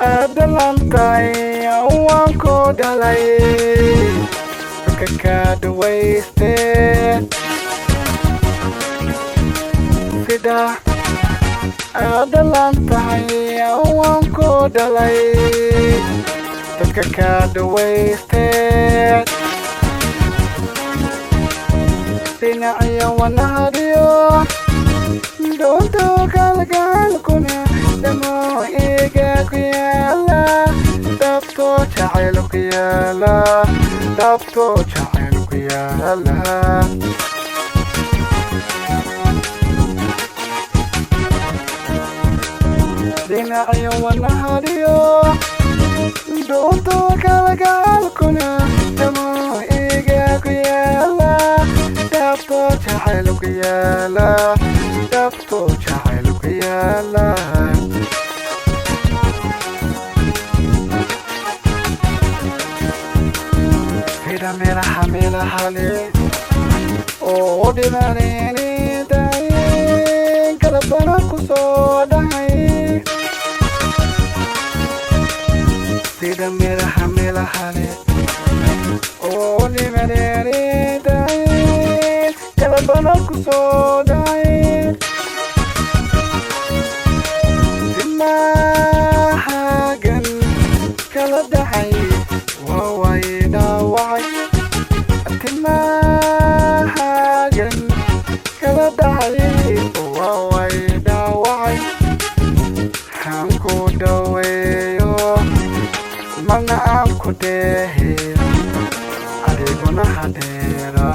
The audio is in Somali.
adalantay waan ku dhalay dadka ka dhawayste sida adalantay waan ku dhalay dadka ka dhawayste dhinacyo wanahadiyo doonto kalgaalkuna dhamo iga ku yaala dhabto jacayl ku yaala dhabto jacayl ku yaala dhinacyo wanahadiyo doonto kalgaalkuna dhamo iga ku yaala dhabto jacayl ku yaala dhabto jacayl ku yaala sida meelaha leh oo dhimanayni dayin kalabana ku soo dhacay sida meelaha leh oo dhimanayni dayin kalabana ku soo dhacay dimahagan kala dhacay waa way dhaawacay dimahagan kala dhacay waa way dhaawacay han ku dhaweeyo magna aan ku dhehe adiguna hadeera